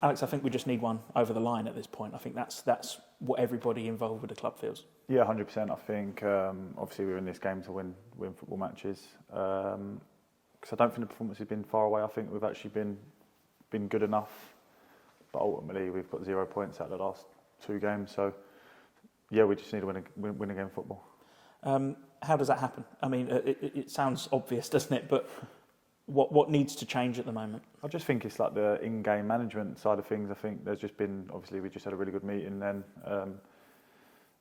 Alex, I think we just need one over the line at this point. I think that's what everybody involved with the club feels. Yeah, 100%. I think obviously we're in this game to win football matches. Because I don't think the performance has been far away. I think we've actually been good enough, but ultimately we've got 0 points out of the last 2 games. So yeah, we just need to win a game of football. How does that happen? I mean, it sounds obvious, doesn't it? But what needs to change at the moment? I just think it's like the in-game management side of things. I think there's just been, obviously we just had a really good meeting then.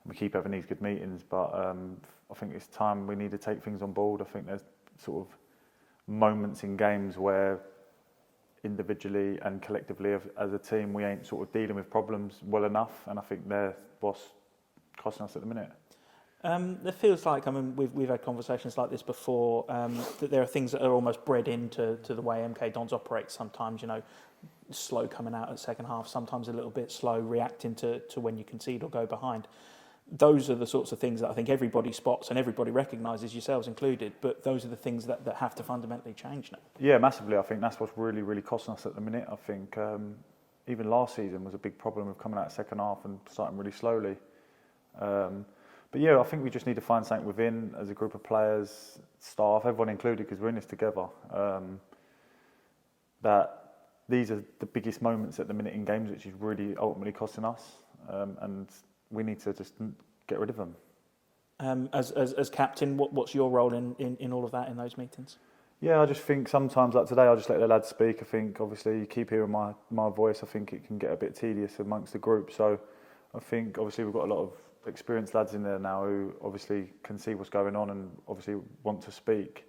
We keep having these good meetings, but I think it's time we need to take things on board. I think there's sort of moments in games where individually and collectively as a team we ain't sort of dealing with problems well enough, and I think they're what's costing us at the minute. It feels like, I mean, we've had conversations like this before, that there are things that are almost bred into the way MK Dons operates sometimes, you know, slow coming out at second half, sometimes a little bit slow reacting to when you concede or go behind. Those are the sorts of things that I think everybody spots and everybody recognises, yourselves included, but those are the things that have to fundamentally change now. Yeah, massively. I think that's what's really, really costing us at the minute. I think even last season was a big problem of coming out second half and starting really slowly. But yeah, I think we just need to find something within as a group of players, staff, everyone included, because we're in this together, that these are the biggest moments at the minute in games, which is really ultimately costing us, and we need to just get rid of them. As captain, what's your role in all of that, in those meetings? Yeah, I just think sometimes, like today, I just let the lads speak. I think obviously you keep hearing my voice. I think it can get a bit tedious amongst the group. So I think obviously we've got a lot of experienced lads in there now who obviously can see what's going on and obviously want to speak.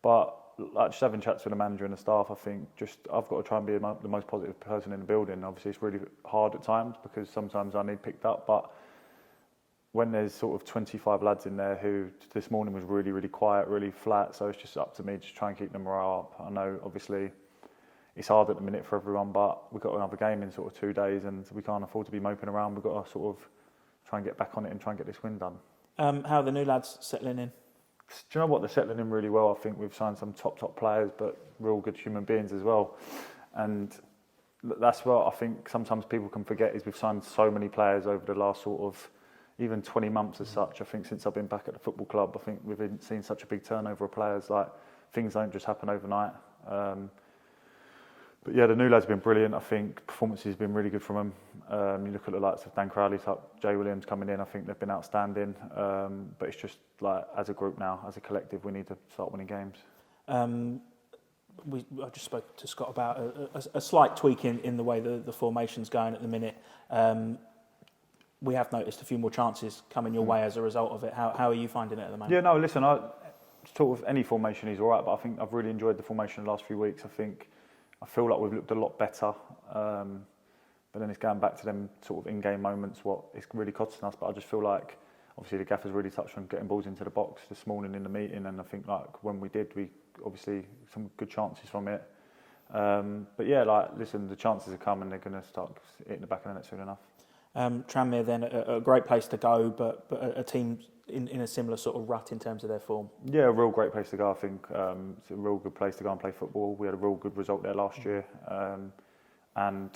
But like just having chats with the manager and the staff, I think I've got to try and be the most positive person in the building. Obviously it's really hard at times because sometimes I need picked up, but when there's sort of 25 lads in there who this morning was really, really quiet, really flat, so it's just up to me to try and keep them morale up. I know obviously it's hard at the minute for everyone, but we've got another game in sort of 2 days and we can't afford to be moping around. We've got to sort of try and get back on it and try and get this win done. How are the new lads settling in? Do you know what? They're settling in really well. I think we've signed some top players, but real good human beings as well. And that's what I think sometimes people can forget is we've signed so many players over the last sort of even 20 months as such. I think since I've been back at the football club, I think we've seen such a big turnover of players. Like things don't just happen overnight. But yeah, the new lads have been brilliant. I think performances have been really good from them. You look at the likes of Dan Crowley, Jay Williams coming in, I think they've been outstanding. But it's just like as a group now, as a collective, we need to start winning games. I just spoke to Scott about a slight tweak in the way the formation's going at the minute. We have noticed a few more chances coming your way as a result of it. How are you finding it at the moment? Yeah, no, listen, sort of any formation is all right, but I think I've really enjoyed the formation the last few weeks. I feel like we've looked a lot better, but then it's going back to them sort of in-game moments, what it's really costing us. But I just feel like, obviously, the gaffer's really touched on getting balls into the box this morning in the meeting, and I think like when we did, we obviously some good chances from it. But yeah, like listen, the chances have come, and they're going to start hitting the back of the net soon enough. Tranmere then a great place to go, but a team in a similar sort of rut in terms of their form. Yeah, a real great place to go. I think it's a real good place to go and play football. We had a real good result there last year, and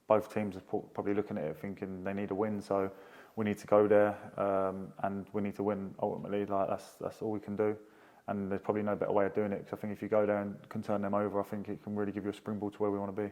both teams are probably looking at it thinking they need a win. So we need to go there, and we need to win ultimately. Like that's all we can do, and there's probably no better way of doing it. Because I think if you go there and can turn them over, I think it can really give you a springboard to where we want to be.